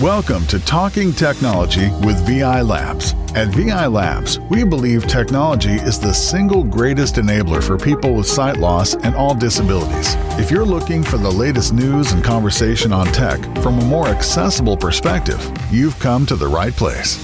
Welcome to Talking Technology with VI Labs. At VI Labs, we believe technology is the single greatest enabler for people with sight loss and all disabilities. If you're looking for the latest news and conversation on tech from a more accessible perspective, you've come to the right place.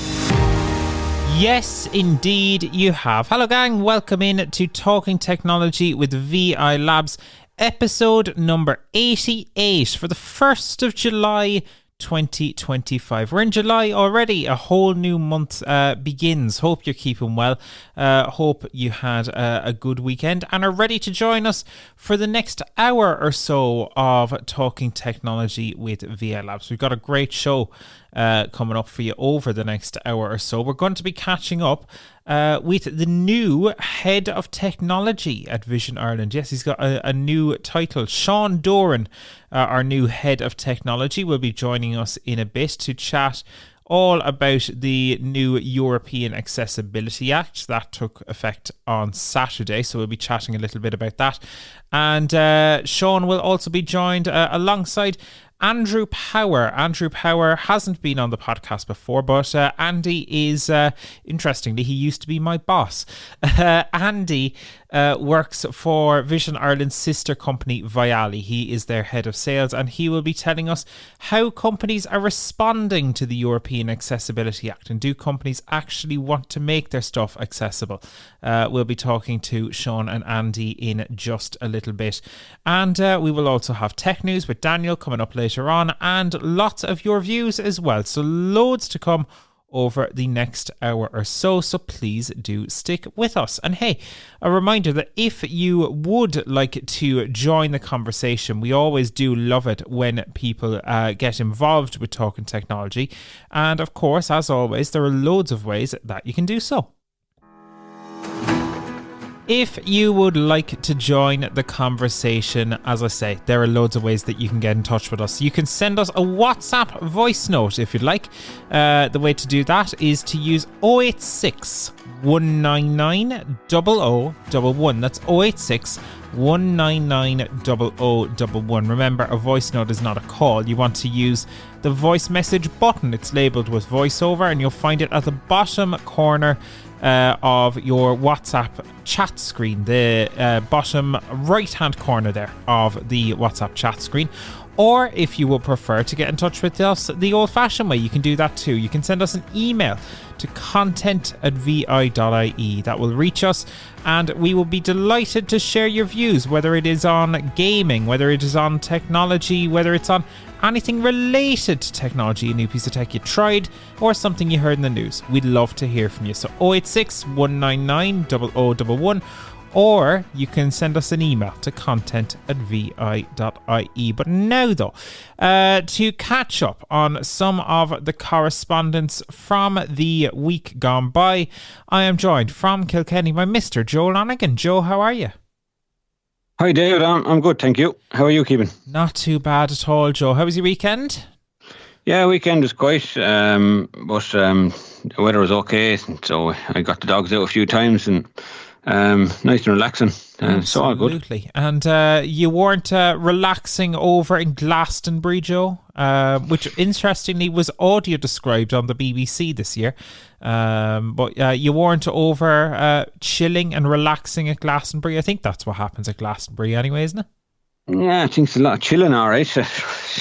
Yes, indeed, you have. Hello, gang. Welcome in to Talking Technology with VI Labs, episode number 88 for the 1st of July 2025. We're in July already. A whole new month begins. Hope you're keeping well. Hope you had a good weekend and are ready to join us for the next hour or so of Talking Technology with VI Labs. We've got a great show coming up for you over the next hour or so. We're going to be catching up with the new head of technology at Vision Ireland. Yes, he's got a new title. Sean Doran, our new head of technology, will be joining us in a bit to chat all about the new European Accessibility Act that took effect on Saturday. So we'll be chatting a little bit about that. And Sean will also be joined alongside Andrew Power. Andrew Power hasn't been on the podcast before, but Andy is, interestingly, he used to be my boss. Andy works for Vision Ireland's sister company, Vially. He is their head of sales, and he will be telling us how companies are responding to the European Accessibility Act, and do companies actually want to make their stuff accessible? We'll be talking to Sean and Andy in just a little bit. And we will also have tech news with Daniel coming up later on, and lots of your views as well. So loads to come over the next hour or so, so please do stick with us. And hey, a reminder that if you would like to join the conversation, we always do love it when people get involved with Talking Technology. And of course, as always, there are loads of ways that you can do so. If you would like to join the conversation, as I say, there are loads of ways that you can get in touch with us. You can send us a WhatsApp voice note if you'd like. The way to do that is to use 086 199 0011. That's 086 199 0011. Remember, a voice note is not a call. You want to use the voice message button. It's labelled with voiceover, and you'll find it at the bottom corner of your WhatsApp chat screen, the bottom right hand corner there of the WhatsApp chat screen. Or if you would prefer to get in touch with us the old fashioned way, you can do that too. You can send us an email to content@vi.ie. That will reach us, and we will be delighted to share your views, whether it is on gaming, whether it is on technology, whether it's on anything related to technology, a new piece of tech you tried, or something you heard in the news. We'd love to hear from you. So 086 199 0011, or you can send us an email to content@vi.ie. But now though, to catch up on some of the correspondence from the week gone by, I am joined from Kilkenny by Mr. Joe Lonigan. Joe, how are you? Hi David, I'm good, thank you. How are you keeping? Not too bad at all, Joe. How was your weekend? Yeah, weekend was quiet, but the weather was okay, so I got the dogs out a few times, and nice and relaxing. So all good. Absolutely. And you weren't relaxing over in Glastonbury, Joe, which interestingly was audio described on the BBC this year. But you weren't over chilling and relaxing at Glastonbury. I think that's what happens at Glastonbury anyway, isn't it? Yeah, I think it's a lot of chilling, all right.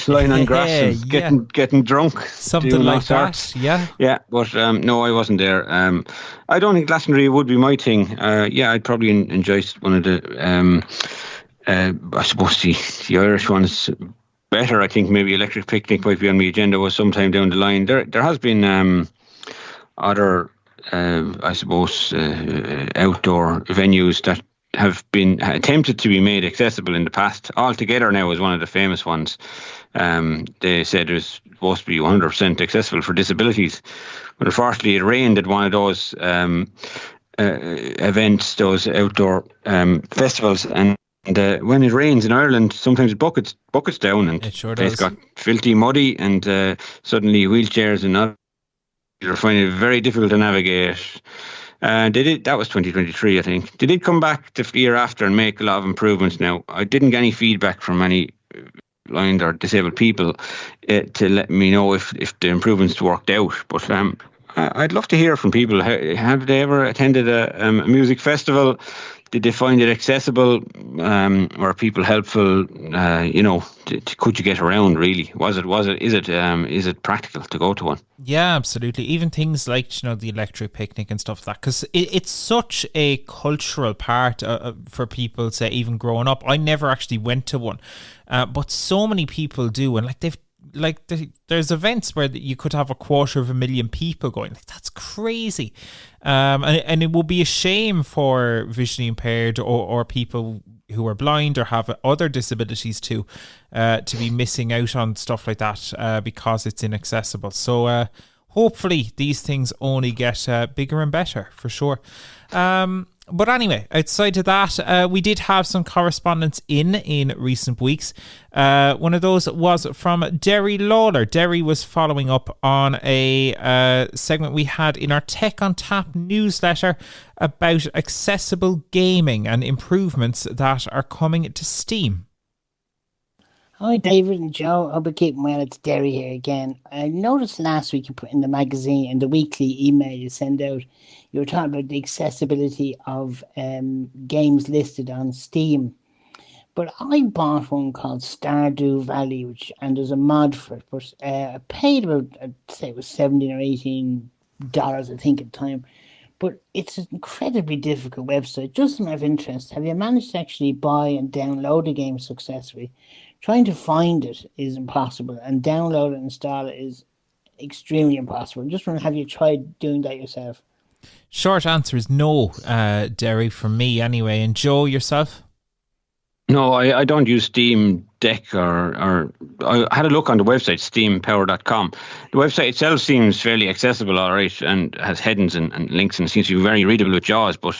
Lying on grass and getting drunk. Something like that, yeah. Yeah, but no, I wasn't there. I don't think Glastonbury would be my thing. Yeah, I'd probably enjoy one of the, I suppose the Irish ones better. I think maybe Electric Picnic might be on my agenda was sometime down the line. There has been other, I suppose, outdoor venues that have been attempted to be made accessible in the past. Altogether now is one of the famous ones. They said it was supposed to be 100% accessible for disabilities, but unfortunately it rained at one of those events, those outdoor festivals, and when it rains in Ireland, sometimes it buckets down, and it sure does. It's got filthy, muddy, and suddenly wheelchairs and others are finding it very difficult to navigate. That was 2023, I think. They did come back the year after and make a lot of improvements now. I didn't get any feedback from any blind or disabled people to let me know if the improvements worked out. But I'd love to hear from people. Have they ever attended a music festival? Did they find it accessible? Were people helpful? Could you get around? Really, is it practical to go to one? Yeah, absolutely. Even things like the electric picnic and stuff like that, because it's such a cultural part for people. Say even growing up, I never actually went to one, but so many people do, and there's events where you could have 250,000 people going. That's crazy. And it would be a shame for visually impaired or people who are blind or have other disabilities to be missing out on stuff like that because it's inaccessible. So hopefully these things only get bigger and better, for sure. But anyway, outside of that, we did have some correspondence in recent weeks. One of those was from Derry Lawler. Derry was following up on a segment we had in our Tech on Tap newsletter about accessible gaming and improvements that are coming to Steam. Hi, David and Joe. Hope you're keeping well. It's Derry here again. I noticed last week you put in the magazine, in the weekly email you send out, you were talking about the accessibility of games listed on Steam. But I bought one called Vially, and there's a mod for it. But I paid about, I'd say it was $17 or $18, I think, at the time. But it's an incredibly difficult website. Just a matter of interest, have you managed to actually buy and download the game successfully? Trying to find it is impossible, and download and install it is extremely impossible. I'm just wondering, have you tried doing that yourself? Short answer is no, Derry, from me anyway. And Joe, yourself? No, I don't use Steam Deck or I had a look on the website, steampower.com. The website itself seems fairly accessible, all right, and has headings and links, and it seems to be very readable with JAWS, but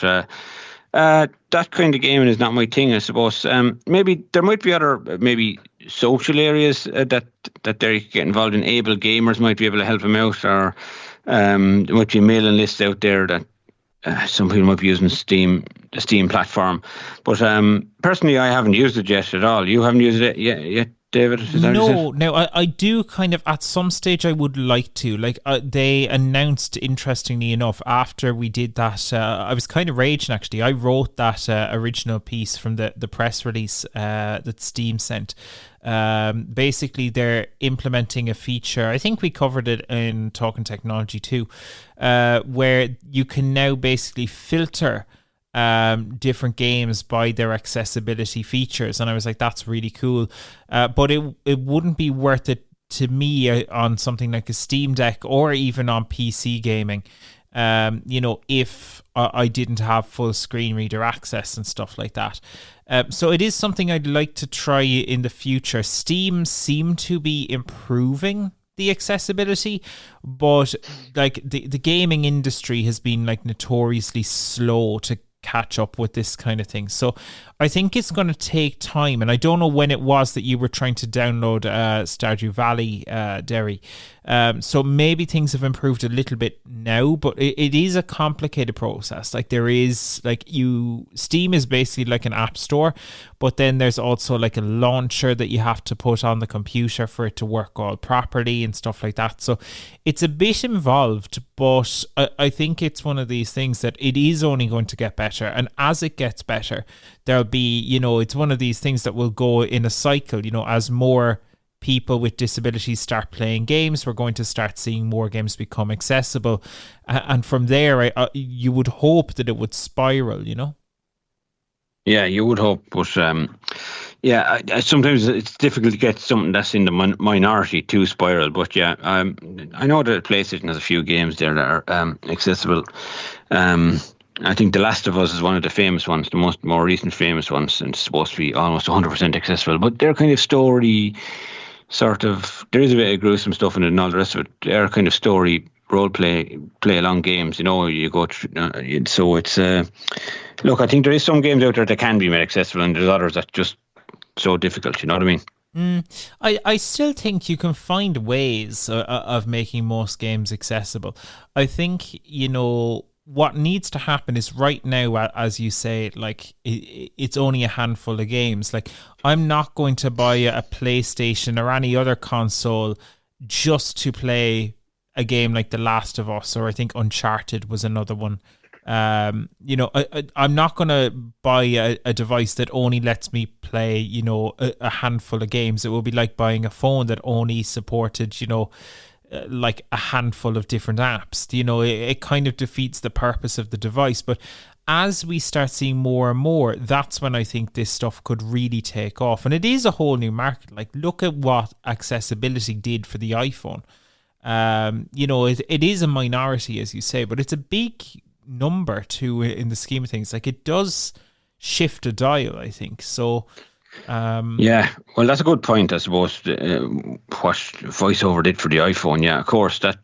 that kind of gaming is not my thing, I suppose. Maybe there might be other social areas that they get involved in. Able gamers might be able to help them out, or there might be a mailing list out there that some people might be using the Steam platform. But personally, I haven't used it yet at all. You haven't used it yet, David? No, I do kind of, at some stage I would like to. They announced, interestingly enough, after we did that, I was kind of raging actually. I wrote that original piece from the press release that Steam sent. Basically, they're implementing a feature, I think we covered it in Talking Technology too, where you can now basically filter different games by their accessibility features, and I was like, that's really cool, but it wouldn't be worth it to me on something like a Steam Deck or even on PC gaming, if I didn't have full screen reader access and stuff like that. So it is something I'd like to try in the future. Steam seem to be improving the accessibility, but the gaming industry has been notoriously slow to catch up with this kind of thing. So I think it's going to take time, and I don't know when it was that you were trying to download Stardew Valley, Derry. So maybe things have improved a little bit now, but it is a complicated process. Steam is basically like an app store, but then there's also a launcher that you have to put on the computer for it to work all properly and stuff like that. So it's a bit involved, but I think it's one of these things that it is only going to get better. And as it gets better, there'll be, it's one of these things that will go in a cycle, as more people with disabilities start playing games, we're going to start seeing more games become accessible. And from there, you would hope that it would spiral, Yeah, you would hope, but sometimes it's difficult to get something that's in the minority to spiral. But yeah, I know that PlayStation has a few games there that are accessible. I think The Last of Us is one of the famous ones, the more recent famous ones, and it's supposed to be almost 100% accessible. But they're kind of story, there is a bit of gruesome stuff in it and all the rest of it. They're kind of story role play along games, you go through. So it's look, I think there is some games out there that can be made accessible, and there's others that just so difficult. You know what I mean? I still think you can find ways of making most games accessible. I think, what needs to happen is right now, as you say, like it's only a handful of games. Like I'm not going to buy a PlayStation or any other console just to play a game like The Last of Us, or I think Uncharted was another one. I'm not going to buy a device that only lets me play, a handful of games. It will be like buying a phone that only supported, like a handful of different apps. It kind of defeats the purpose of the device. But as we start seeing more and more, that's when I think this stuff could really take off. And it is a whole new market. Like, look at what accessibility did for the iPhone. It is a minority, as you say, but it's a big number too in the scheme of things. Like, it does shift a dial, I think. So yeah, well, that's a good point, I suppose. What VoiceOver did for the iPhone, yeah, of course, that,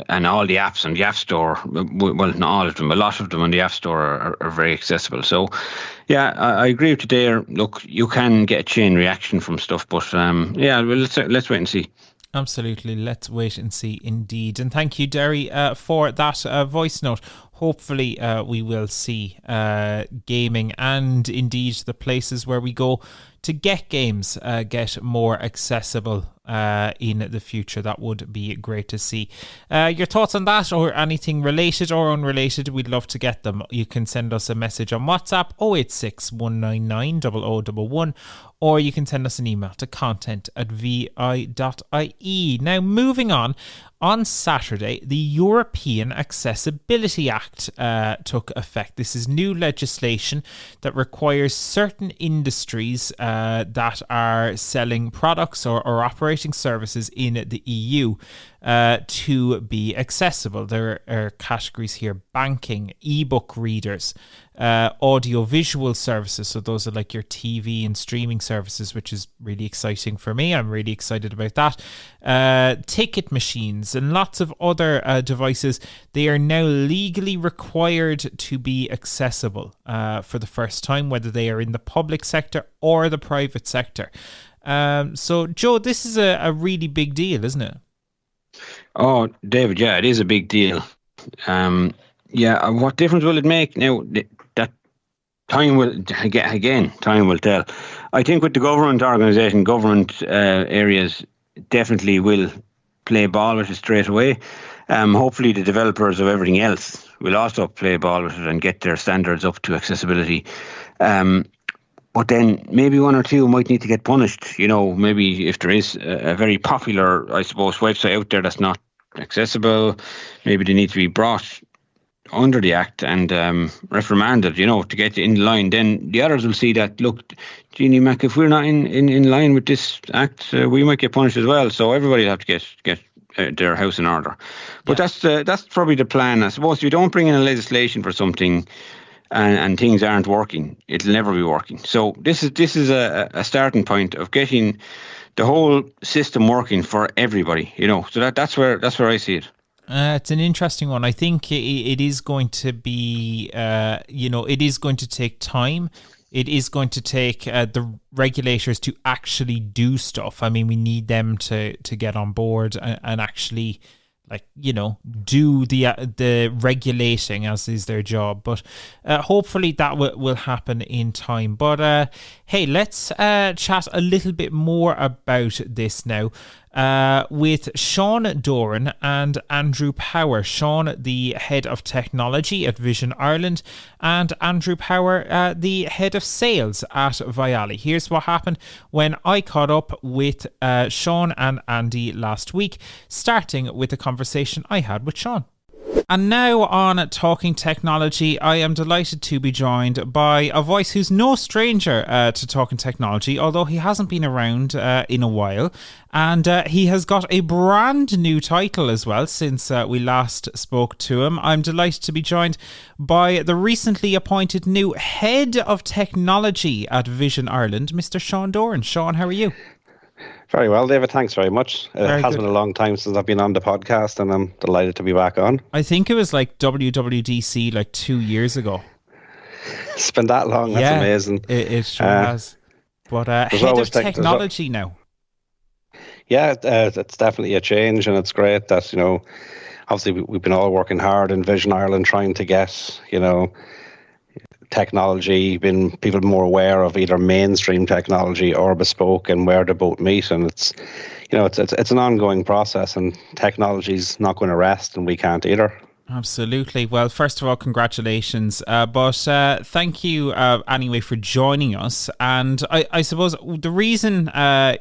and all the apps on the App Store, well, not all of them, a lot of them on the App Store are very accessible. So, yeah, I agree with you there. Look, you can get a chain reaction from stuff, but yeah, well, let's wait and see. Absolutely. Let's wait and see indeed. And thank you, Derry, for that voice note. Hopefully we will see gaming and indeed the places where we go to get games get more accessible in the future. That would be great to see. Your thoughts on that or anything related or unrelated, we'd love to get them. You can send us a message on WhatsApp 086 199 0011, or you can send us an email to content@vi.ie. Now, moving on Saturday, the European Accessibility Act took effect. This is new legislation that requires certain industries that are selling products or operating services in the EU to be accessible. There are categories here: banking, ebook readers, audiovisual services. So those are like your TV and streaming services, which is really exciting for me. I'm really excited about that. Ticket machines and lots of other devices. They are now legally required to be accessible for the first time, whether they are in the public sector or the private sector. So, Joe, this is a really big deal, isn't it? Oh, David, yeah, it is a big deal. Yeah, what difference will it make? Now, that time will tell. I think with the government organisation, government areas definitely will play ball with it straight away. Hopefully the developers of everything else will also play ball with it and get their standards up to accessibility. But then maybe one or two might need to get punished. Maybe if there is a very popular, I suppose, website out there that's not accessible, maybe they need to be brought under the act and reprimanded, to get in line. Then the others will see that, look, Jeannie Mac, if we're not in line with this act, we might get punished as well. So everybody will have to get their house in order. But that's probably the plan. I suppose if you don't bring in a legislation for something and things aren't working, it'll never be working. So this is a starting point of getting the whole system working for everybody, So that's where I see it. It's an interesting one. I think it is going to be, it is going to take time. It is going to take the regulators to actually do stuff. I mean, we need them to get on board and actually, do the regulating, as is their job. But hopefully that will happen in time. But hey, let's chat a little bit more about this now. With Sean Doran and Andrew Power. Sean, the head of technology at Vision Ireland, and Andrew Power, the head of sales at Vially. Here's what happened when I caught up with Sean and Andy last week, starting with the conversation I had with Sean. And now on Talking Technology, I am delighted to be joined by a voice who's no stranger to Talking Technology, although he hasn't been around in a while. And he has got a brand new title as well since we last spoke to him. I'm delighted to be joined by the recently appointed new head of technology at Vision Ireland, Mr. Sean Doran. Sean, how are you? Very well, David. Thanks very much. It has been a long time since I've been on the podcast, and I'm delighted to be back on. I think it was like WWDC like 2 years ago. It's been that long. That's amazing. It sure has. But head of technology now. Yeah, it's definitely a change, and it's great that, obviously we've been all working hard in Vision Ireland trying to get, technology, been people more aware of either mainstream technology or bespoke and where they both meet. And it's an ongoing process, and technology's not going to rest, and we can't either. Absolutely. Well, first of all, congratulations. But thank you anyway for joining us. And I suppose the reason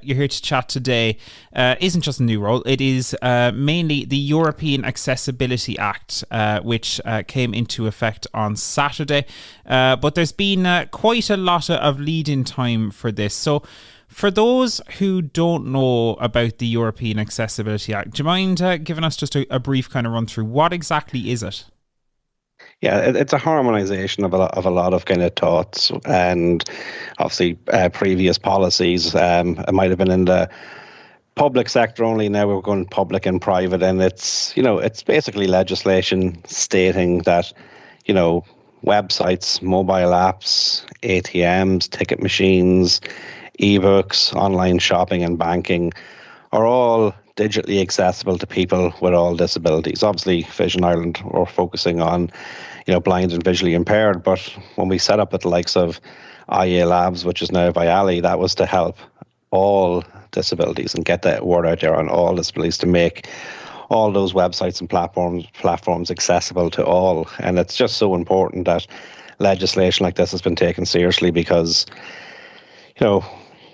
you're here to chat today isn't just a new role. It is mainly the European Accessibility Act, which came into effect on Saturday. But there's been quite a lot of lead-in time for this. So for those who don't know about the European Accessibility Act, do you mind giving us just a brief kind of run through? What exactly is it? Yeah, it's a harmonisation of a lot of kind of thoughts and obviously previous policies. It might have been in the public sector only. Now we're going public and private, and it's basically legislation stating that websites, mobile apps, ATMs, ticket machines, ebooks, online shopping and banking are all digitally accessible to people with all disabilities. Obviously, Vision Ireland, we're focusing on, blind and visually impaired, but when we set up with the likes of IA Labs, which is now Vially, that was to help all disabilities and get that word out there on all disabilities to make all those websites and platforms accessible to all. And it's just so important that legislation like this has been taken seriously, because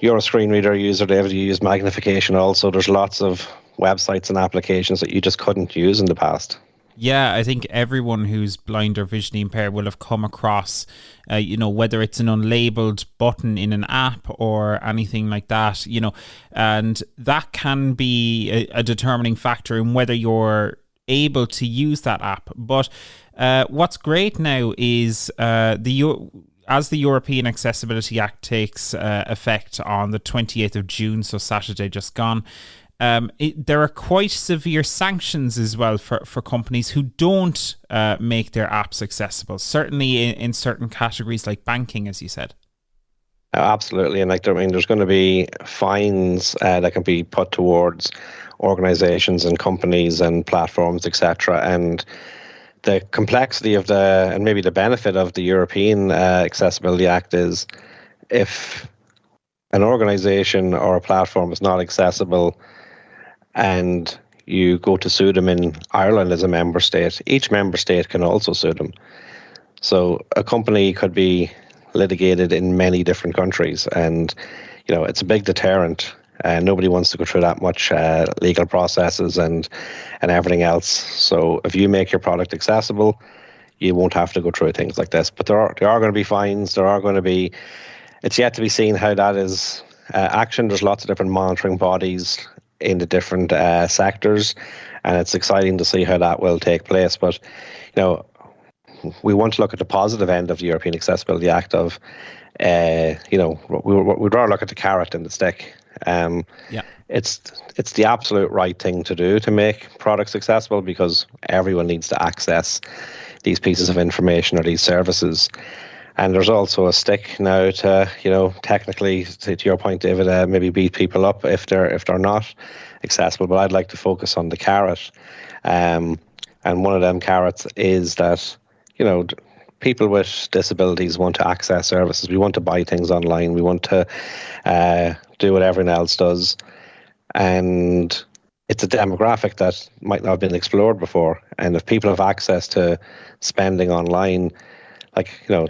you're a screen reader user, David, you use magnification also. There's lots of websites and applications that you just couldn't use in the past. Yeah, I think everyone who's blind or visually impaired will have come across, whether it's an unlabeled button in an app or anything like that, and that can be a determining factor in whether you're able to use that app. But what's great now is as the European Accessibility Act takes effect on the 28th of June, so Saturday just gone, there are quite severe sanctions as well for companies who don't make their apps accessible, certainly in certain categories like banking, as you said. Absolutely. And there's going to be fines that can be put towards organisations and companies and platforms, etc. And the complexity of and maybe the benefit of the European Accessibility Act is, if an organisation or a platform is not accessible and you go to sue them in Ireland as a member state, each member state can also sue them. So a company could be litigated in many different countries, and it's a big deterrent. Nobody wants to go through that much legal processes and everything else. So if you make your product accessible, you won't have to go through things like this. But there are going to be fines. It's yet to be seen how that is actioned. There's lots of different monitoring bodies in the different sectors, and it's exciting to see how that will take place. But we want to look at the positive end of the European Accessibility Act of, we'd rather look at the carrot than the stick. It's the absolute right thing to do to make products accessible, because everyone needs to access these pieces of information or these services. And there's also a stick now to, technically, to your point, David, maybe beat people up if they're not accessible. But I'd like to focus on the carrot. And one of them carrots is that, people with disabilities want to access services. We want to buy things online. We want to do what everyone else does. And it's a demographic that might not have been explored before. And if people have access to spending online,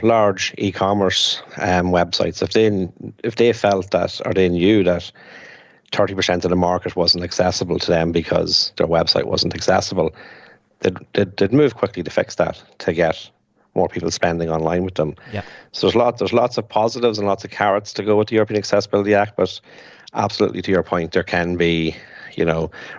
large e-commerce websites, if they felt that, or they knew that 30% of the market wasn't accessible to them because their website wasn't accessible, they'd move quickly to fix that, to get more people spending online with them. Yeah. So there's lots of positives and lots of carrots to go with the European Accessibility Act, but absolutely, to your point, there can be,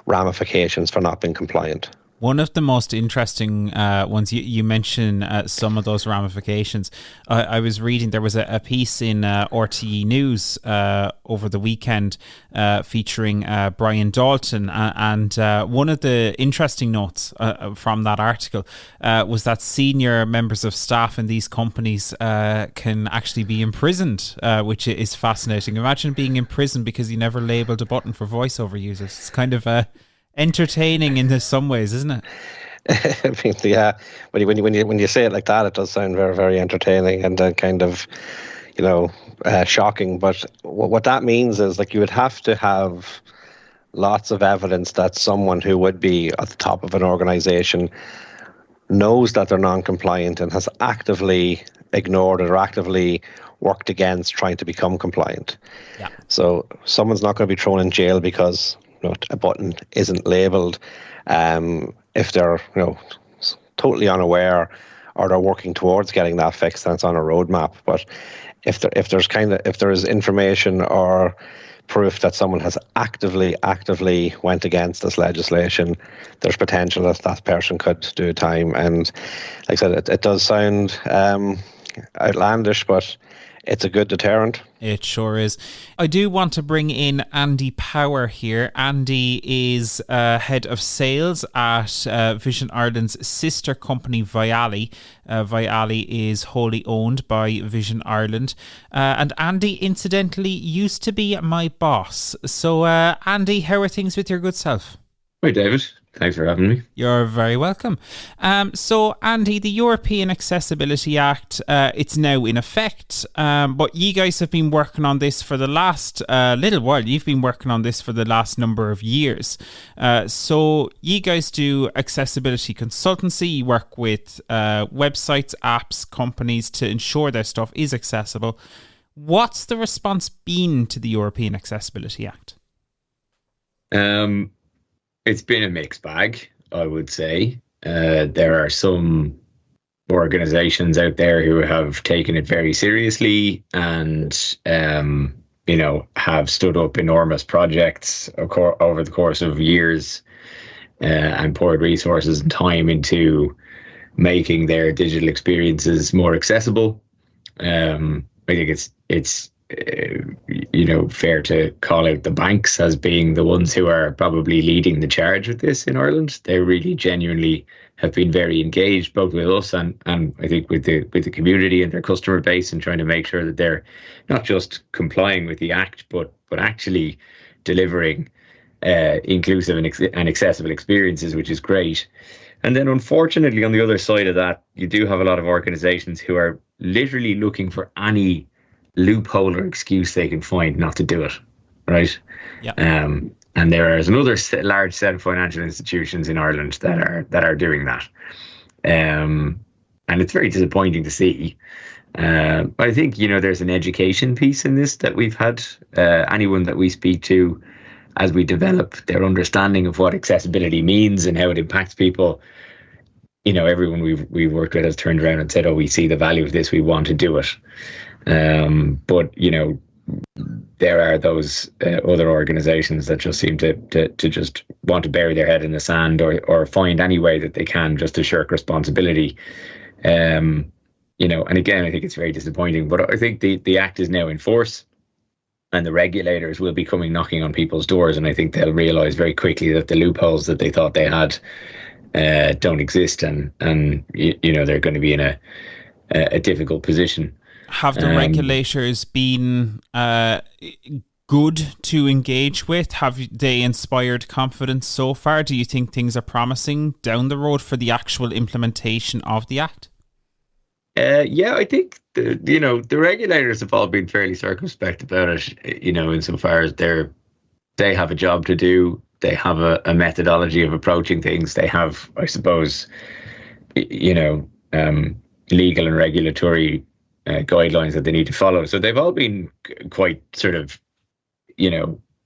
ramifications for not being compliant. One of the most interesting ones, you mentioned some of those ramifications. I was reading, there was a piece in RTE News over the weekend featuring Brian Dalton. And one of the interesting notes from that article was that senior members of staff in these companies can actually be imprisoned, which is fascinating. Imagine being imprisoned because you never labelled a button for voiceover users. It's kind of entertaining in some ways, isn't it? I mean, yeah, when you say it like that, it does sound very, very entertaining and kind of, shocking. But what that means is, like, you would have to have lots of evidence that someone who would be at the top of an organization knows that they're non-compliant and has actively ignored it or actively worked against trying to become compliant. Yeah. So someone's not going to be thrown in jail because a button isn't labelled. If they're totally unaware or they're working towards getting that fixed, then it's on a roadmap. But if there is information or proof that someone has actively went against this legislation, there's potential that that person could do time. And like I said, it does sound outlandish, but it's a good deterrent. It sure is. I do want to bring in Andy Power here. Andy is head of sales at Vision Ireland's sister company, Vially. Vially is wholly owned by Vision Ireland. And Andy, incidentally, used to be my boss. So, Andy, how are things with your good self? Hi, David. Thanks for having me. You're very welcome. So, Andy, the European Accessibility Act, it's now in effect, but you guys have been working on this for the last little while. You've been working on this for the last number of years. So you guys do accessibility consultancy. You work with websites, apps, companies to ensure their stuff is accessible. What's the response been to the European Accessibility Act? It's been a mixed bag, I would say. There are some organizations out there who have taken it very seriously and, have stood up enormous projects over the course of years and poured resources and time into making their digital experiences more accessible. I think it's fair to call out the banks as being the ones who are probably leading the charge with this in Ireland. They really genuinely have been very engaged, both with us and I think with the community and their customer base, and trying to make sure that they're not just complying with the Act, but actually delivering inclusive and accessible experiences, which is great. And then, unfortunately, on the other side of that, you do have a lot of organizations who are literally looking for any loophole or excuse they can find not to do it, right? Yeah. And there is another large set of financial institutions in Ireland that are doing that, and it's very disappointing to see. But I think there's an education piece in this that we've had. Anyone that we speak to, as we develop their understanding of what accessibility means and how it impacts people, everyone we've worked with has turned around and said, "Oh, we see the value of this. We want to do it." But there are those other organizations that just seem to just want to bury their head in the sand or find any way that they can just to shirk responsibility. And again, I think it's very disappointing, but I think the Act is now in force and the regulators will be coming knocking on people's doors, and I think they'll realize very quickly that the loopholes that they thought they had don't exist, and they're going to be in a difficult position. Have the regulators been good to engage with? Have they inspired confidence so far? Do you think things are promising down the road for the actual implementation of the Act? Yeah, I think the regulators have all been fairly circumspect about it. Insofar as they have a job to do, they have a methodology of approaching things. They have, I suppose, legal and regulatory guidelines that they need to follow. So they've all been quite sort of,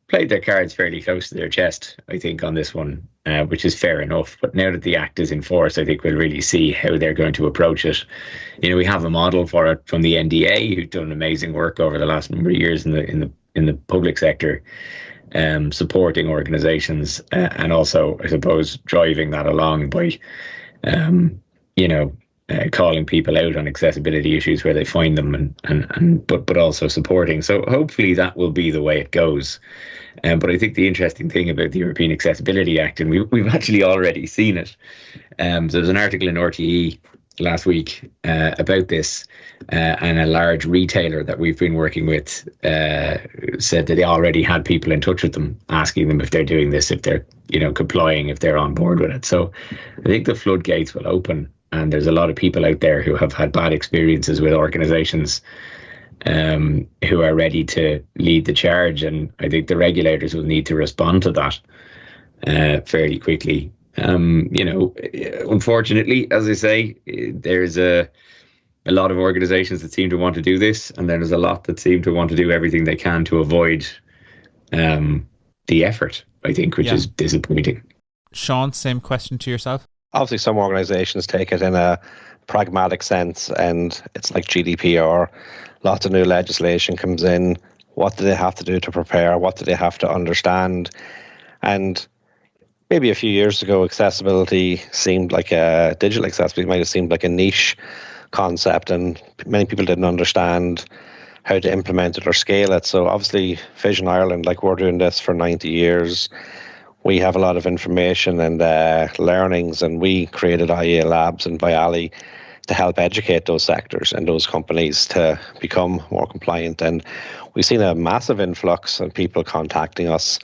played their cards fairly close to their chest, I think, on this one, which is fair enough. But now that the Act is in force, I think we'll really see how they're going to approach it. We have a model for it from the NDA, who've done amazing work over the last number of years in the public sector, supporting organizations and also, I suppose, driving that along by, calling people out on accessibility issues where they find them, but also supporting. So hopefully that will be the way it goes. But I think the interesting thing about the European Accessibility Act, and we've actually already seen it. So there's an article in RTE last week about this, and a large retailer that we've been working with said that they already had people in touch with them asking them if they're doing this, if they're complying, if they're on board with it. So I think the floodgates will open, and there's a lot of people out there who have had bad experiences with organizations who are ready to lead the charge, and I think the regulators will need to respond to that fairly quickly. Unfortunately, as I say, there's a lot of organizations that seem to want to do this, and then there's a lot that seem to want to do everything they can to avoid the effort, I think, which is disappointing. Sean, same question to yourself. Obviously, some organizations take it in a pragmatic sense, and it's like GDPR. Lots of new legislation comes in. What do they have to do to prepare? What do they have to understand? And maybe a few years ago, accessibility seemed like digital accessibility might have seemed like a niche concept, and many people didn't understand how to implement it or scale it. So obviously, Vision Ireland, like we're doing this for 90 years, we have a lot of information and learnings, and we created IA Labs and Vially to help educate those sectors and those companies to become more compliant. And we've seen a massive influx of people contacting us.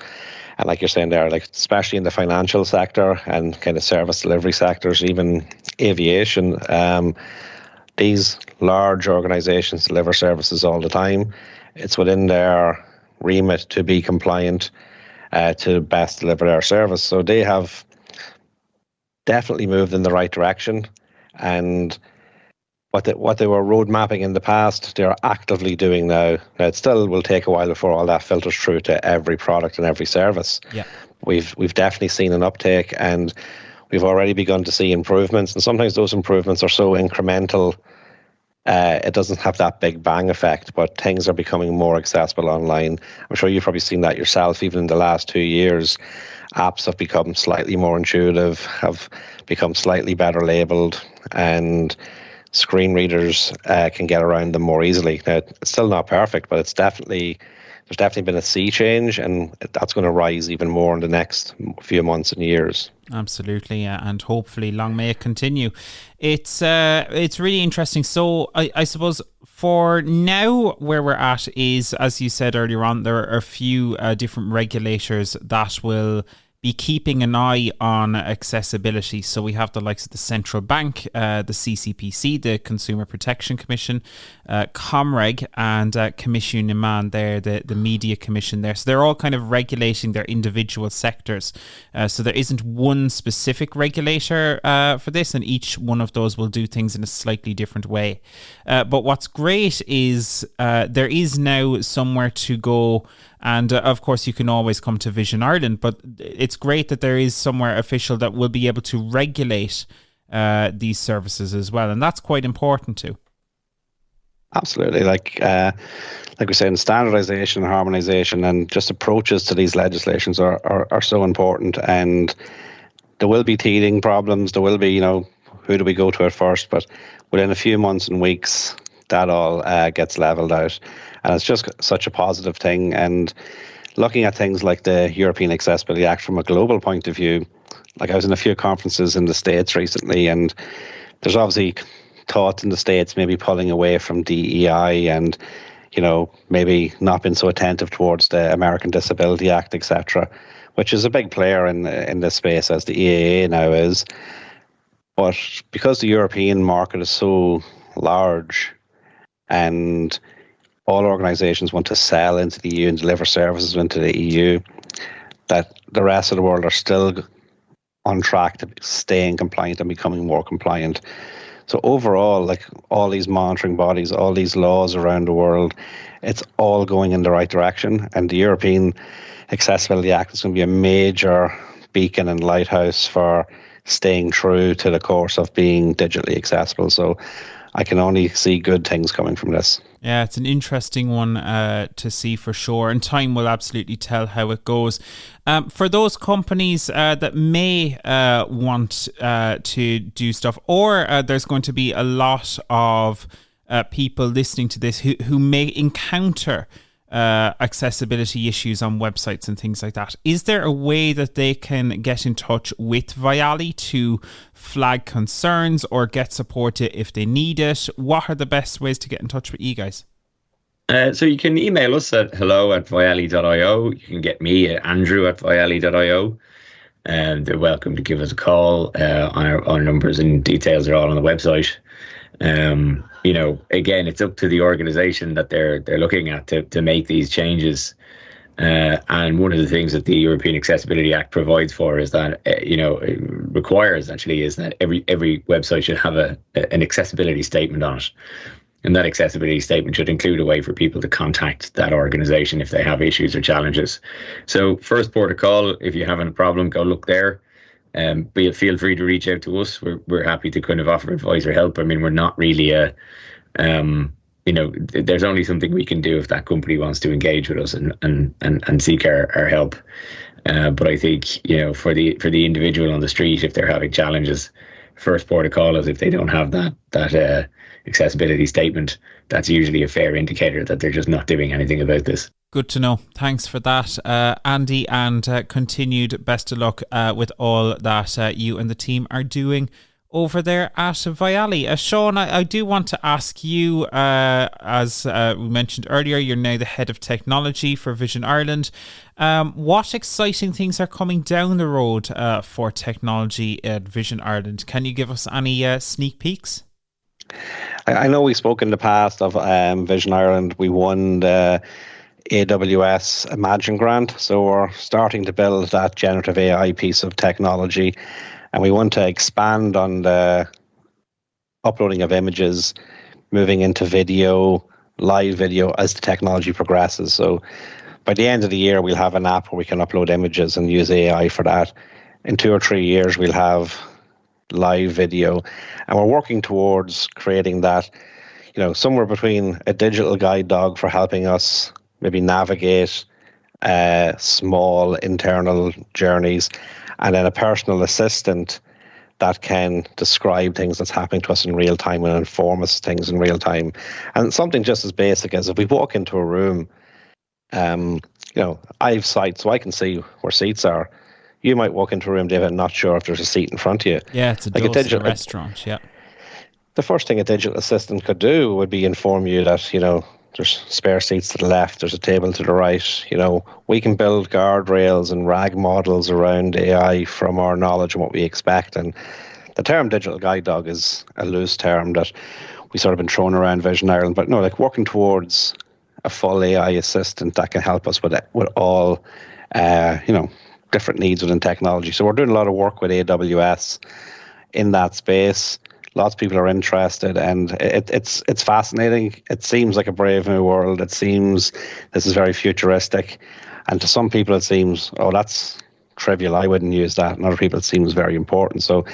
And like you're saying there, like especially in the financial sector and kind of service delivery sectors, even aviation, these large organizations deliver services all the time. It's within their remit to be compliant, to best deliver their service. So they have definitely moved in the right direction. And what they were road mapping in the past, they're actively doing now. Now, it still will take a while before all that filters through to every product and every service. Yeah, we've definitely seen an uptake, and we've already begun to see improvements. And sometimes those improvements are so incremental, it doesn't have that big bang effect, but things are becoming more accessible online. I'm sure you've probably seen that yourself. Even in the last 2 years, apps have become slightly more intuitive, have become slightly better labeled, and screen readers can get around them more easily. Now, it's still not perfect, but there's definitely been a sea change, and that's going to rise even more in the next few months and years. Absolutely, and hopefully long may it continue. It's really interesting. So I suppose for now, where we're at is, as you said earlier on, there are a few different regulators that will be keeping an eye on accessibility. So we have the likes of the Central Bank, the CCPC, the Consumer Protection Commission, Comreg, and Commission Iman there, the Media Commission there. So they're all kind of regulating their individual sectors. So there isn't one specific regulator for this, and each one of those will do things in a slightly different way. But what's great is there is now somewhere to go. And of course, you can always come to Vision Ireland, but it's great that there is somewhere official that will be able to regulate these services as well. And that's quite important too. Absolutely. Like we're saying, standardization and harmonization and just approaches to these legislations are so important. And there will be teething problems. There will be, who do we go to at first? But within a few months and weeks, that all gets leveled out. And it's just such a positive thing. And looking at things like the European Accessibility Act from a global point of view, like I was in a few conferences in the States recently, and there's obviously thought in the States maybe pulling away from DEI and, maybe not been so attentive towards the American Disability Act, etc., which is a big player in this space as the EAA now is. But because the European market is so large, and all organisations want to sell into the EU and deliver services into the EU, that the rest of the world are still on track to staying compliant and becoming more compliant. So overall, like all these monitoring bodies, all these laws around the world, it's all going in the right direction. And the European Accessibility Act is going to be a major beacon and lighthouse for staying true to the course of being digitally accessible. So I can only see good things coming from this. Yeah, it's an interesting one to see for sure, and time will absolutely tell how it goes. For those companies that may want to do stuff, or there's going to be a lot of people listening to this who may encounter accessibility issues on websites and things like that. Is there a way that they can get in touch with Vially to flag concerns or get support if they need it? What are the best ways to get in touch with you guys? So you can email us at hello@vially.io. You can get me at andrew@vially.io. And they're welcome to give us a call. Our numbers and details are all on the website. Again, it's up to the organisation that they're looking at to make these changes. And one of the things that the European Accessibility Act provides for is that it requires actually is that every website should have an accessibility statement on it. And that accessibility statement should include a way for people to contact that organisation if they have issues or challenges. So first port of call, if you have a problem, go look there. Feel free to reach out to us. We're happy to kind of offer advice or help. I mean, we're not really there's only something we can do if that company wants to engage with us and seek our help. But I think, for the individual on the street, if they're having challenges, first port of call is if they don't have that accessibility statement. That's usually a fair indicator that they're just not doing anything about this. Good to know. Thanks for that, Andy, and continued best of luck with all that you and the team are doing over there at Vially. Sean, I do want to ask you, as we mentioned earlier, you're now the head of technology for Vision Ireland. What exciting things are coming down the road for technology at Vision Ireland? Can you give us any sneak peeks? I know we spoke in the past of Vision Ireland. We won the AWS Imagine grant, so we're starting to build that generative AI piece of technology, and we want to expand on the uploading of images, moving into video, live video as the technology progresses. So by the end of the year, we'll have an app where we can upload images and use AI for that. In 2 or 3 years, we'll have live video, and we're working towards creating that, somewhere between a digital guide dog for helping us maybe navigate small internal journeys, and then a personal assistant that can describe things that's happening to us in real time and inform us things in real time. And something just as basic as if we walk into a room, I have sight, so I can see where seats are. You might walk into a room, David, not sure if there's a seat in front of you. Yeah, it's a digital restaurant, yeah. The first thing a digital assistant could do would be inform you that, there's spare seats to the left, there's a table to the right. We can build guardrails and RAG models around AI from our knowledge and what we expect. And the term digital guide dog is a loose term that we sort of been thrown around Vision Ireland. But no, working towards a full AI assistant that can help us with all, different needs within technology. So we're doing a lot of work with AWS in that space. Lots of people are interested, and it's fascinating. It seems like a brave new world. It seems this is very futuristic, and to some people it seems, oh, that's trivial, I wouldn't use that, and other people it seems very important. So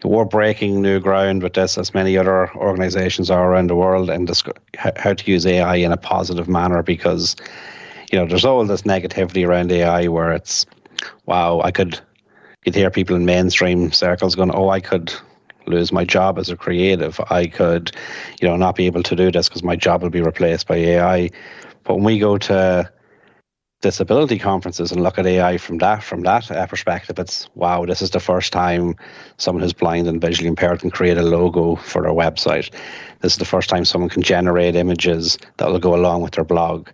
we're breaking new ground with this, as many other organizations are around the world, and how to use AI in a positive manner, because there's all this negativity around AI where it's, wow, you'd hear people in mainstream circles going, oh, I could lose my job as a creative. I could, not be able to do this because my job will be replaced by AI. But when we go to disability conferences and look at AI from that perspective, it's, wow, this is the first time someone who's blind and visually impaired can create a logo for their website. This is the first time someone can generate images that will go along with their blog.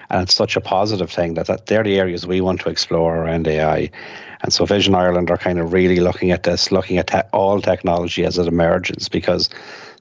And it's such a positive thing that they're the areas we want to explore around AI. And so Vision Ireland are kind of really looking at this, looking at all technology as it emerges, because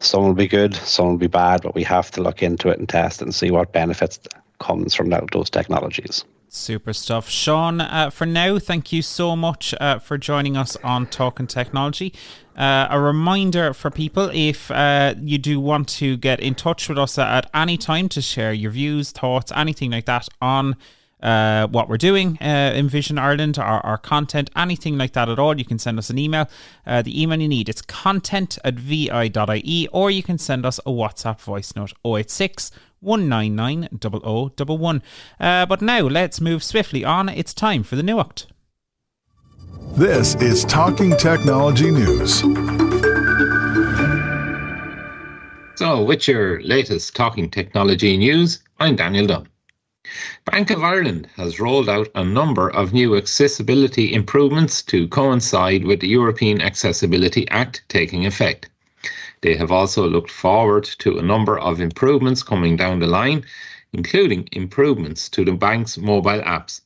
some will be good, some will be bad, but we have to look into it and test it and see what benefits comes from those technologies. Super stuff. Sean, for now, thank you so much for joining us on Talking Technology. A reminder for people, if you do want to get in touch with us at any time to share your views, thoughts, anything like that on what we're doing in Vision Ireland, our content, anything like that at all, you can send us an email. The email you need, it's content@vi.ie, or you can send us a WhatsApp voice note, 086 199 0011. But now let's move swiftly on. It's time for the Nuacht. This is Talking Technology News. So, with your latest Talking Technology news, I'm Daniel Dunn. Bank of Ireland has rolled out a number of new accessibility improvements to coincide with the European Accessibility Act taking effect. They have also looked forward to a number of improvements coming down the line, including improvements to the bank's mobile apps.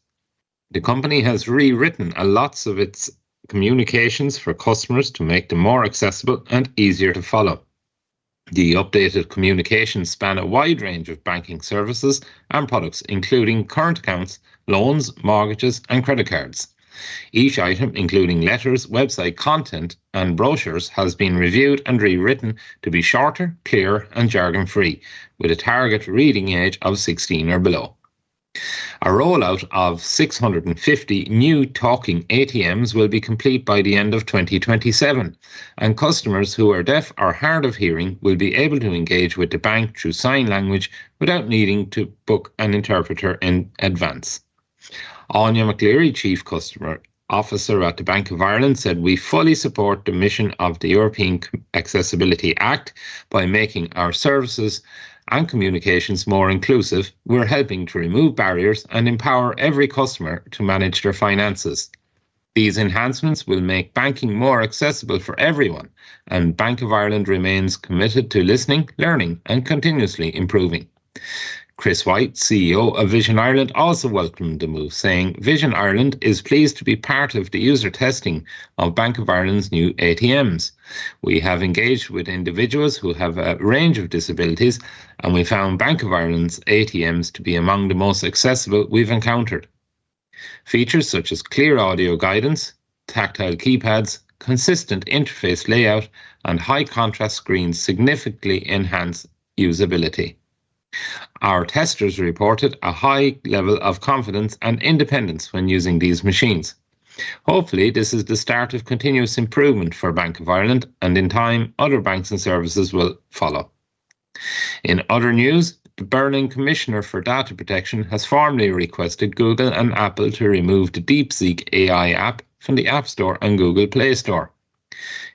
The company has rewritten lots of its communications for customers to make them more accessible and easier to follow. The updated communications span a wide range of banking services and products, including current accounts, loans, mortgages, and credit cards. Each item, including letters, website content, and brochures, has been reviewed and rewritten to be shorter, clearer, and jargon-free, with a target reading age of 16 or below. A rollout of 650 new talking ATMs will be complete by the end of 2027, and customers who are deaf or hard of hearing will be able to engage with the bank through sign language without needing to book an interpreter in advance. Anya McCleary, Chief Customer Officer at the Bank of Ireland, said, "We fully support the mission of the European Accessibility Act by making our services and communications more inclusive. We're helping to remove barriers and empower every customer to manage their finances. These enhancements will make banking more accessible for everyone, and Bank of Ireland remains committed to listening, learning, and continuously improving." Chris White, CEO of Vision Ireland, also welcomed the move, saying, "Vision Ireland is pleased to be part of the user testing of Bank of Ireland's new ATMs. We have engaged with individuals who have a range of disabilities, and we found Bank of Ireland's ATMs to be among the most accessible we've encountered. Features such as clear audio guidance, tactile keypads, consistent interface layout, and high contrast screens significantly enhance usability. Our testers reported a high level of confidence and independence when using these machines. Hopefully, this is the start of continuous improvement for Bank of Ireland, and in time, other banks and services will follow." In other news, the Berlin Commissioner for Data Protection has formally requested Google and Apple to remove the Deepseek AI app from the App Store and Google Play Store.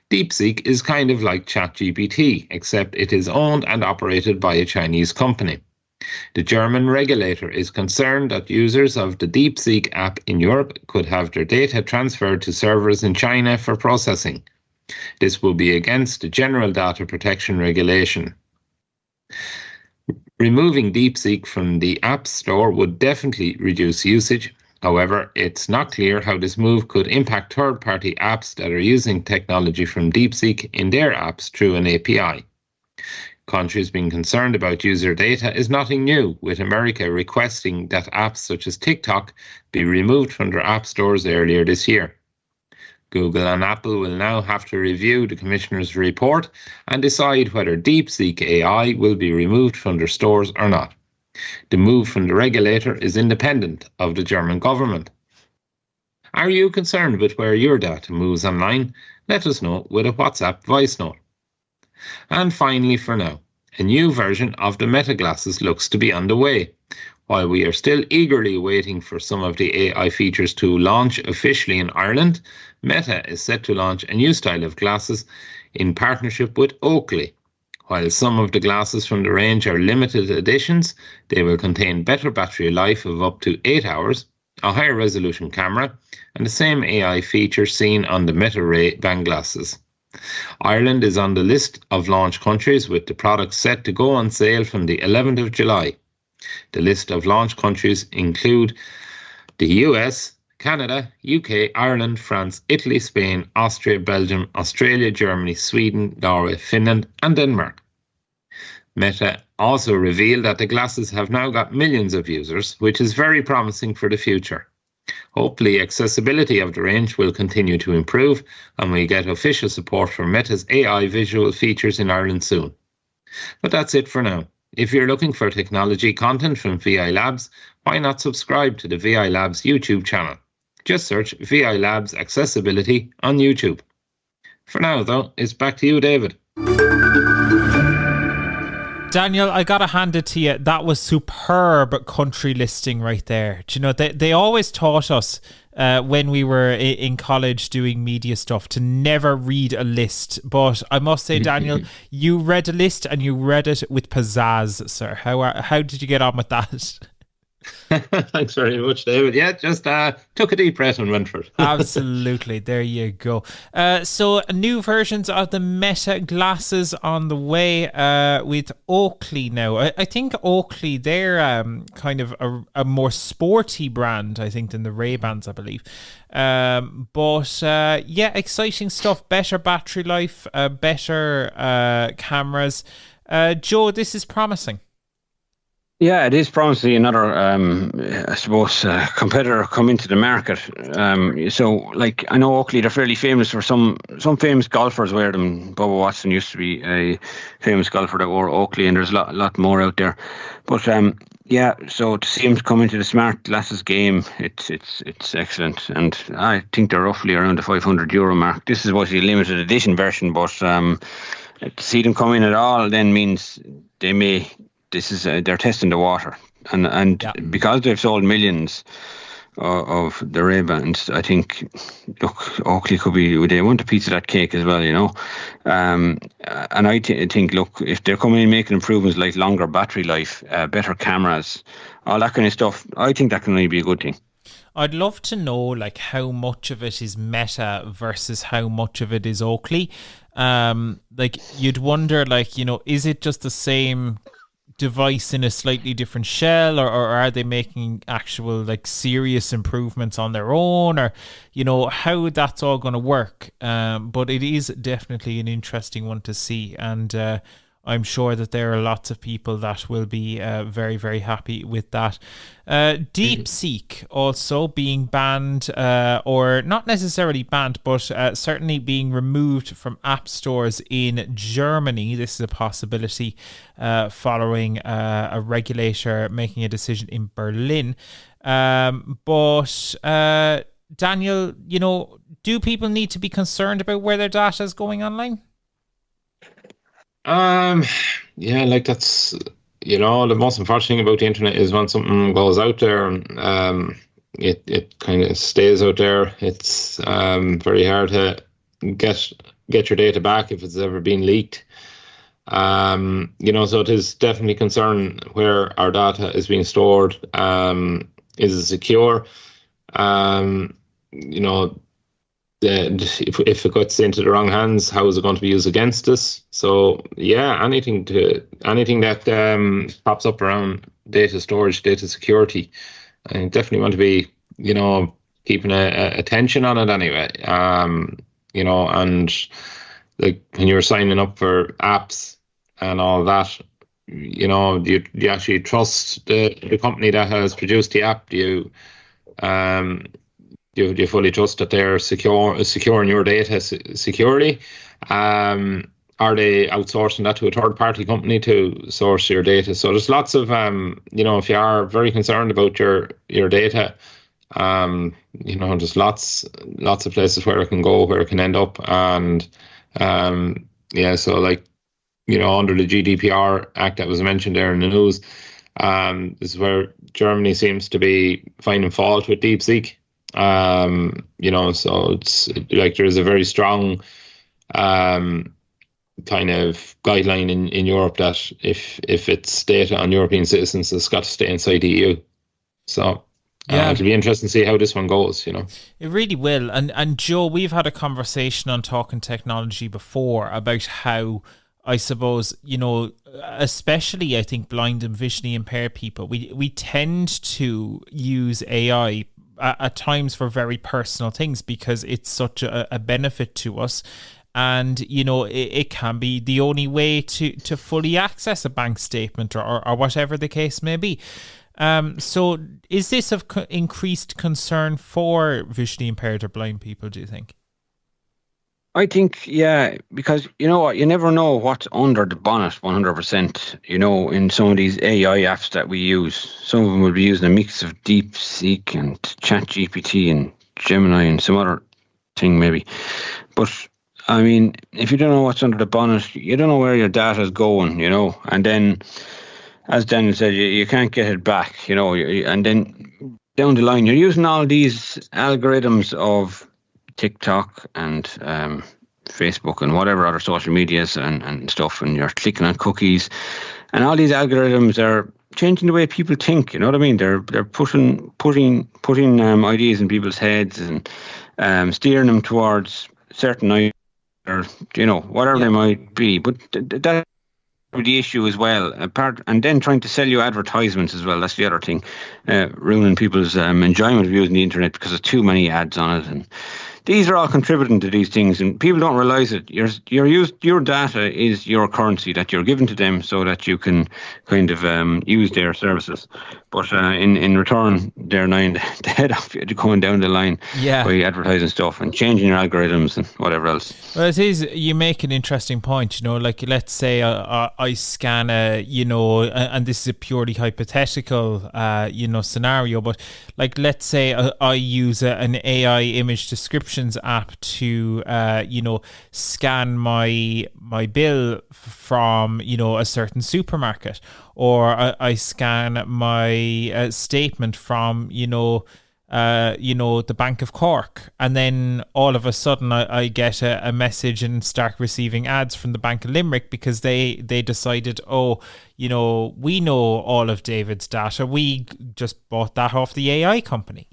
Deepseek is kind of like ChatGPT, except it is owned and operated by a Chinese company. The German regulator is concerned that users of the Deepseek app in Europe could have their data transferred to servers in China for processing. This will be against the General Data Protection Regulation. Removing Deepseek from the App Store would definitely reduce usage. However, it's not clear how this move could impact third-party apps that are using technology from Deepseek in their apps through an API. Countries being concerned about user data is nothing new, with America requesting that apps such as TikTok be removed from their app stores earlier this year. Google and Apple will now have to review the Commissioner's report and decide whether Deepseek AI will be removed from their stores or not. The move from the regulator is independent of the German government. Are you concerned with where your data moves online? Let us know with a WhatsApp voice note. And finally, for now, a new version of the Meta glasses looks to be on the way. While we are still eagerly waiting for some of the AI features to launch officially in Ireland, Meta is set to launch a new style of glasses in partnership with Oakley. While some of the glasses from the range are limited editions, they will contain better battery life of up to 8 hours, a higher resolution camera, and the same AI features seen on the Meta Ray-Ban glasses. Ireland is on the list of launch countries, with the products set to go on sale from the 11th of July. The list of launch countries include the US, Canada, UK, Ireland, France, Italy, Spain, Austria, Belgium, Australia, Germany, Sweden, Norway, Finland, and Denmark. Meta also revealed that the glasses have now got millions of users, which is very promising for the future. Hopefully, accessibility of the range will continue to improve, and we get official support for Meta's AI visual features in Ireland soon. But that's it for now. If you're looking for technology content from VI Labs, why not subscribe to the VI Labs YouTube channel? Just search VI Labs Accessibility on YouTube. For now, though, it's back to you, David. Daniel, I gotta hand it to you. That was superb country listing right there. Do you know, they always taught us when we were in college doing media stuff to never read a list. But I must say, Daniel, you read a list and you read it with pizzazz, sir. How did you get on with that? Thanks very much, David. Yeah, just took a deep breath and went for it. Absolutely. There you go. So new versions of the Meta glasses on the way with Oakley now. I think Oakley, they're kind of a more sporty brand, I think, than the Ray-Bans, I believe. But yeah, exciting stuff. Better battery life, better cameras. Joe, this is promising. Yeah, it is promising another, I suppose, competitor come into the market. So, like, I know Oakley, they're fairly famous for some famous golfers wear them. Bubba Watson used to be a famous golfer that wore Oakley, and there's a lot more out there. But yeah, so to see him come into the smart glasses game, it's excellent, and I think they're roughly around the €500 mark. This is what's the limited edition version, but to see them come in at all then means they may. They're testing the water, and because they've sold millions of the Ray-Bans, I think, look, Oakley could be, they want a piece of that cake as well, you know. And I think, look, if they're coming in making improvements like longer battery life, better cameras, all that kind of stuff, I think that can only be a good thing. I'd love to know, like, how much of it is Meta versus how much of it is Oakley. Like, you'd wonder, like, you know, is it just the same device in a slightly different shell, or are they making actual, like, serious improvements on their own, or, you know, how that's all going to work. But it is definitely an interesting one to see, and I'm sure that there are lots of people that will be very, very happy with that. Deepseek also being banned, or not necessarily banned, but certainly being removed from app stores in Germany. This is a possibility following a regulator making a decision in Berlin. But Daniel, you know, do people need to be concerned about where their data is going online? Yeah, like, that's, you know, the most unfortunate thing about the internet is when something goes out there, it kind of stays out there. It's very hard to get your data back if it's ever been leaked. You know, so it is definitely concern where our data is being stored. Is it secure? You know, if it gets into the wrong hands, how is it going to be used against us? So yeah, anything that pops up around data storage, data security, I definitely want to be, you know, keeping attention on it anyway. You know, and like when you're signing up for apps and all that, you know, do you actually trust the company that has produced the app? Do you fully trust that they're securing your data securely? Are they outsourcing that to a third-party company to source your data? So there's lots of, you know, if you are very concerned about your data, you know, there's lots of places where it can go, where it can end up. And yeah, so, like, you know, under the GDPR Act that was mentioned there in the news, this is where Germany seems to be finding fault with Deepseek. You know, so it's like there's a very strong kind of guideline in Europe that if it's data on European citizens, it's got to stay inside the EU. So it'll be interesting to see how this one goes, you know. It really will. And Joe, we've had a conversation on Talking Technology before about how, I suppose, you know, especially I think blind and visually impaired people, we tend to use AI at times for very personal things because it's such a benefit to us. And, you know, it can be the only way to fully access a bank statement or whatever the case may be. So is this of increased concern for visually impaired or blind people, do you think? I think, yeah, because, you know what, you never know what's under the bonnet 100%, you know, in some of these AI apps that we use. Some of them will be using a mix of DeepSeek and ChatGPT and Gemini and some other thing maybe. But, I mean, if you don't know what's under the bonnet, you don't know where your data is going, you know, and then, as Daniel said, you can't get it back, you know, and then down the line, you're using all these algorithms of TikTok and Facebook and whatever other social medias and stuff, and you're clicking on cookies, and all these algorithms are changing the way people think. You know what I mean? They're putting ideas in people's heads and steering them towards certain ideas, or whatever they might be. But that's the issue as well. And then trying to sell you advertisements as well. That's the other thing, ruining people's enjoyment of using the internet because there's too many ads on it. And these are all contributing to these things, and people don't realise it. Your data is your currency that you're given to them so that you can kind of use their services. But in return, they're gnawing the head off you, going down the line by advertising stuff and changing your algorithms and whatever else. Well, it is. You make an interesting point. Like let's say I scan and this is a purely hypothetical, scenario. But like let's say I use an AI image descriptions app to scan my bill from a certain supermarket, or I scan my statement from the Bank of Cork, and then all of a sudden I get a message and start receiving ads from the Bank of Limerick because they decided, we know all of David's data. We just bought that off the AI company.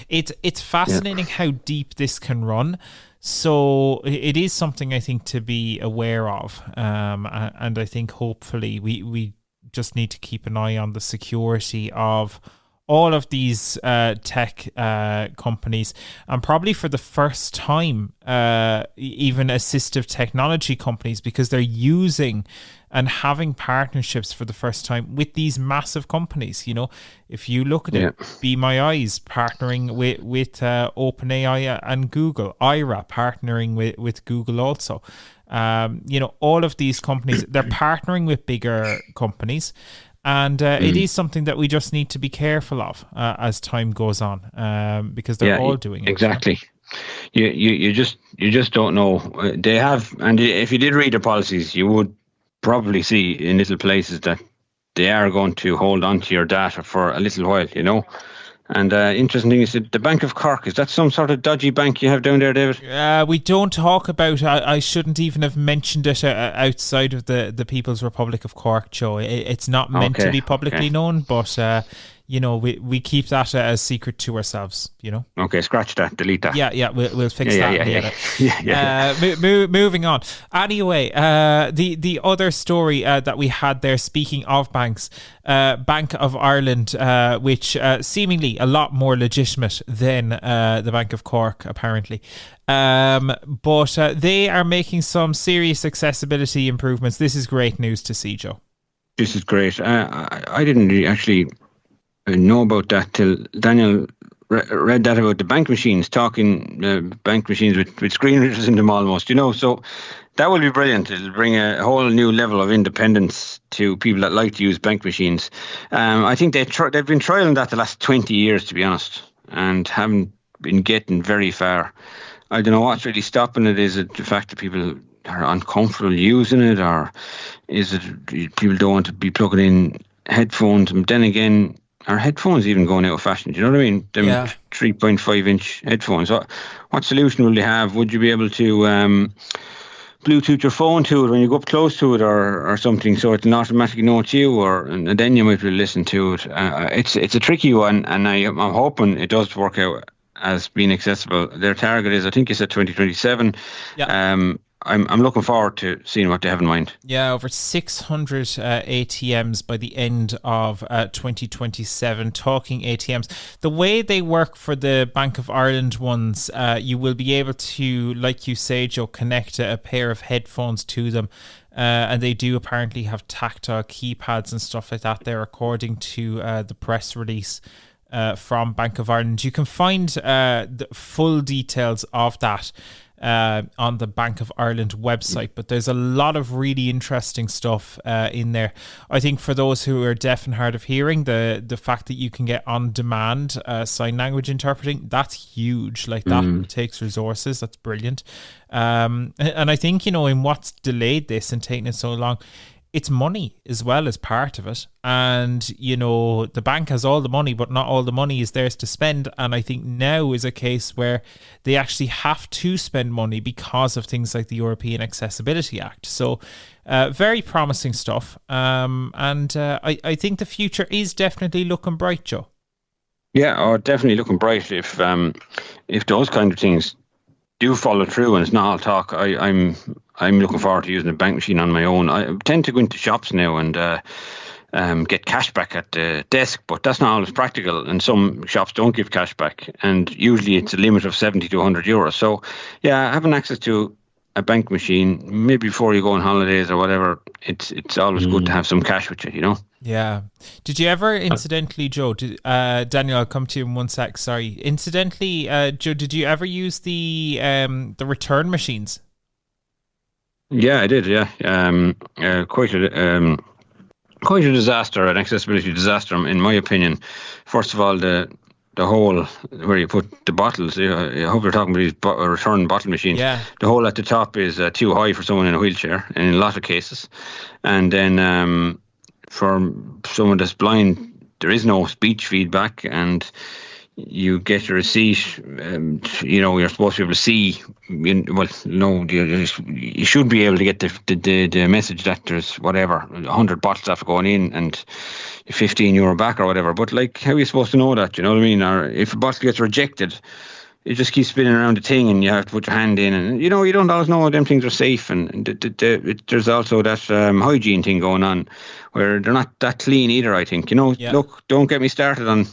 It's fascinating how deep this can run. So it is something I think to be aware of, and I think hopefully we just need to keep an eye on the security of all of these tech companies, and probably for the first time, even assistive technology companies, because they're using and having partnerships for the first time with these massive companies. If you look at it, Be My Eyes partnering with OpenAI and Google, Ira partnering with Google also. All of these companies, they're partnering with bigger companies. And it is something that we just need to be careful of as time goes on, because they're all doing it. Exactly. You just don't know. They have, and if you did read the policies, you would probably see in little places that they are going to hold on to your data for a little while. And interesting thing is that the Bank of Cork, is that some sort of dodgy bank you have down there, David? We don't talk about. I shouldn't even have mentioned it outside of the People's Republic of Cork, Joe. It's not meant to be publicly known, but we keep that as secret to ourselves. Okay, scratch that, delete that. Yeah, we'll fix that. Moving on. Anyway, the other story that we had there, speaking of banks, Bank of Ireland, which seemingly a lot more legitimate than the Bank of Cork, apparently. But they are making some serious accessibility improvements. This is great news to see, Joe. This is great. I didn't really actually know about that till Daniel read that about the bank machines, talking bank machines with screen readers in them almost, so that will be brilliant. It'll bring a whole new level of independence to people that like to use bank machines. I think they've been trialling that the last 20 years, to be honest, and haven't been getting very far. I don't know what's really stopping it. Is it the fact that people are uncomfortable using it, or is it people don't want to be plugging in headphones? And then again, are headphones even going out of fashion? Do you know what I mean? Them 3.5 inch headphones. What solution will they have? Would you be able to Bluetooth your phone to it when you go up close to it, or something, so it can automatically know it's you, and then you might be able to listen to it? It's a tricky one, and I'm hoping it does work out as being accessible. Their target is, I think you said 2027. Yeah. I'm looking forward to seeing what they have in mind. Yeah, over 600 ATMs by the end of 2027. Talking ATMs, the way they work for the Bank of Ireland ones, you will be able to, like you say, Joe, connect a pair of headphones to them. And they do apparently have tactile keypads and stuff like that there, according to the press release from Bank of Ireland. You can find the full details of that on the Bank of Ireland website, but there's a lot of really interesting stuff in there. I think for those who are deaf and hard of hearing, the fact that you can get on-demand sign language interpreting, that's huge. Like that takes resources. That's brilliant. And I think, in what's delayed this and taking it so long, it's money as well as part of it. And, the bank has all the money, but not all the money is theirs to spend. And I think now is a case where they actually have to spend money because of things like the European Accessibility Act. So very promising stuff. And I think the future is definitely looking bright, Joe. Yeah, definitely looking bright. If those kind of things do follow through and it's not all talk, I'm looking forward to using a bank machine on my own. I tend to go into shops now and get cash back at the desk, but that's not always practical, and some shops don't give cash back, and usually it's a limit of 70 to 100 euros. So yeah, having access to a bank machine, maybe before you go on holidays or whatever, it's always good to have some cash with you, you know. Yeah. Did you ever, incidentally, Joe, Daniel, I'll come to you in one sec, sorry. Incidentally, Joe, did you ever use the return machines? Yeah, I did, yeah. Quite a disaster, an accessibility disaster, in my opinion. First of all, the hole where you put the bottles, I hope you're talking about these return bottle machines. Yeah. The hole at the top is too high for someone in a wheelchair, in a lot of cases. And then for someone that's blind, there is no speech feedback, and you get a receipt. You're supposed to be able to see. You should be able to get the message that there's 100 bottles after going in and €15 back or whatever. But like, how are you supposed to know that? You know what I mean? Or if a bottle gets rejected, it just keeps spinning around the thing, and you have to put your hand in, and you don't always know them things are safe. And there's also that hygiene thing going on, where they're not that clean either, I think. Look, don't get me started on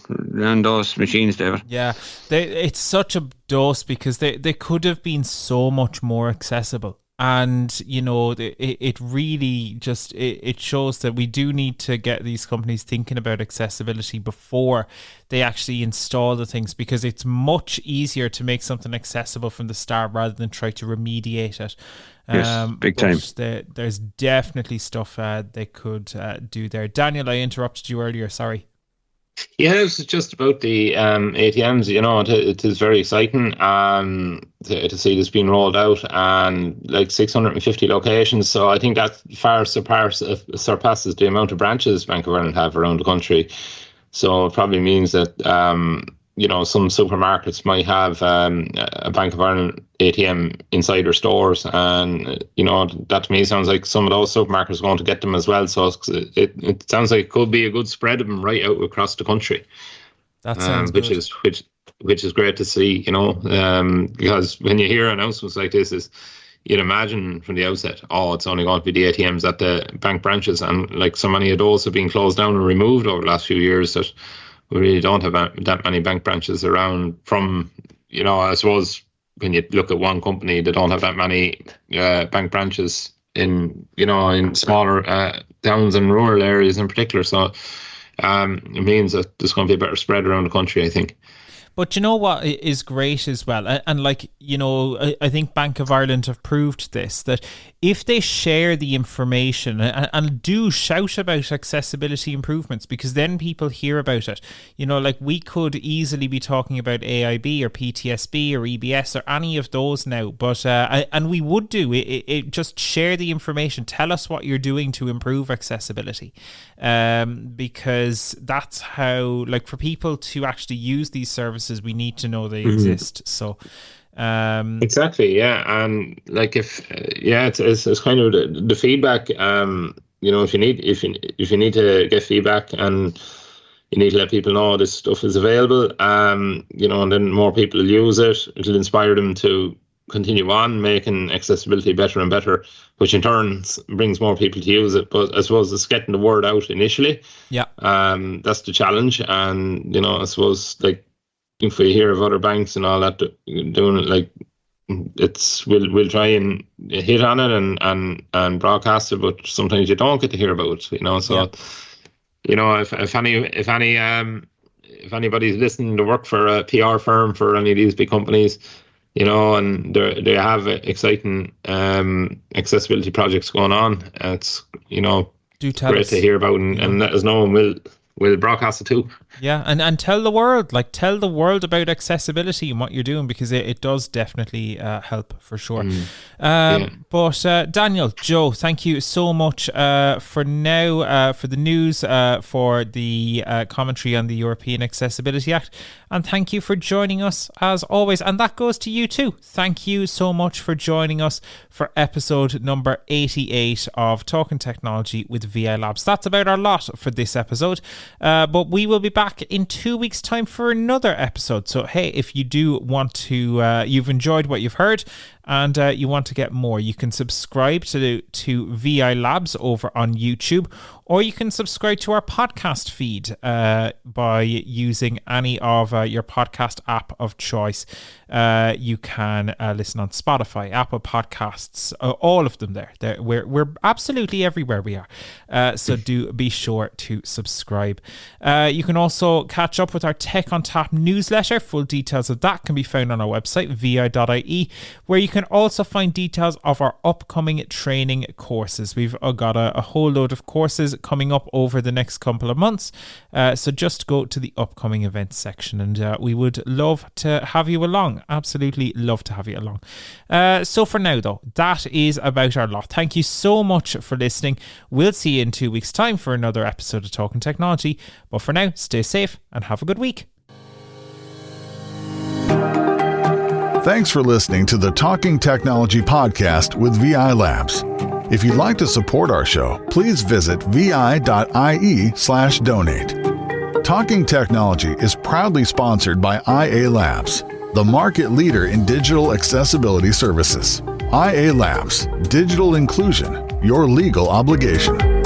those machines, David. Yeah, it's such a dose, because they could have been so much more accessible. And, it really just, it shows that we do need to get these companies thinking about accessibility before they actually install the things, because it's much easier to make something accessible from the start rather than try to remediate it. Yes, big time. There's definitely stuff they could do there. Daniel, I interrupted you earlier, sorry. Yeah, it's just about the ATMs. It is very exciting to see this being rolled out, and like 650 locations. So I think that far surpasses the amount of branches Bank of Ireland have around the country. So it probably means that some supermarkets might have a Bank of Ireland ATM inside their stores, and that to me sounds like some of those supermarkets are going to get them as well. So it sounds like it could be a good spread of them right out across the country. That sounds which good. which is great to see, because when you hear announcements like this, you'd imagine from the outset, it's only going to be the ATMs at the bank branches, and like so many of those have been closed down and removed over the last few years that we really don't have that many bank branches around. From, I suppose when you look at one company, they don't have that many bank branches in smaller towns and rural areas in particular. So it means that there's going to be a better spread around the country, I think. But you know what is great as well? And I think Bank of Ireland have proved this, that if they share the information and do shout about accessibility improvements, because then people hear about it. We could easily be talking about AIB or PTSB or EBS or any of those now, but and we would do it. Just share the information. Tell us what you're doing to improve accessibility, because that's how, for people to actually use these services, we need to know they exist. So exactly, yeah. And it's kind of the feedback. If you need to get feedback, and you need to let people know this stuff is available, and then more people will use it. It'll inspire them to continue on making accessibility better and better, which in turn brings more people to use it. But I suppose it's getting the word out initially. Yeah. That's the challenge. And I suppose if we hear of other banks and all that doing it, we'll try and hit on it and broadcast it, but sometimes you don't get to hear about it. So if anybody's listening to work for a PR firm for any of these big companies, and they have exciting accessibility projects going on, it's do tell great us. to hear about, and let us know, and we'll broadcast it too. Yeah, and tell the world, about accessibility and what you're doing, because it does definitely help for sure. But Daniel, Joe, thank you so much for now, for the news, for the commentary on the European Accessibility Act, and thank you for joining us as always. And that goes to you too. Thank you so much for joining us for episode number 88 of Talking Technology with VI Labs. That's about our lot for this episode, but we will be back in 2 weeks' time for another episode. So hey, if you do want to, you've enjoyed what you've heard and you want to get more, you can subscribe to VI Labs over on YouTube, or you can subscribe to our podcast feed by using any of your podcast app of choice. You can listen on Spotify, Apple Podcasts, all of them there. We're absolutely everywhere we are. So do be sure to subscribe. You can also catch up with our Tech on Tap newsletter. Full details of that can be found on our website, vi.ie, where you can also find details of our upcoming training courses. We've got a whole load of courses coming up over the next couple of months. So just go to the upcoming events section, and we would love to have you along. Absolutely love to have you along. So for now, though, that is about our lot. Thank you so much for listening. We'll see you in 2 weeks' time for another episode of Talking Technology. But for now, stay safe and have a good week. Thanks for listening to the Talking Technology podcast with VI Labs. If you'd like to support our show, please visit vi.ie/donate. Talking Technology is proudly sponsored by IA Labs, the market leader in digital accessibility services. IA Labs, digital inclusion, your legal obligation.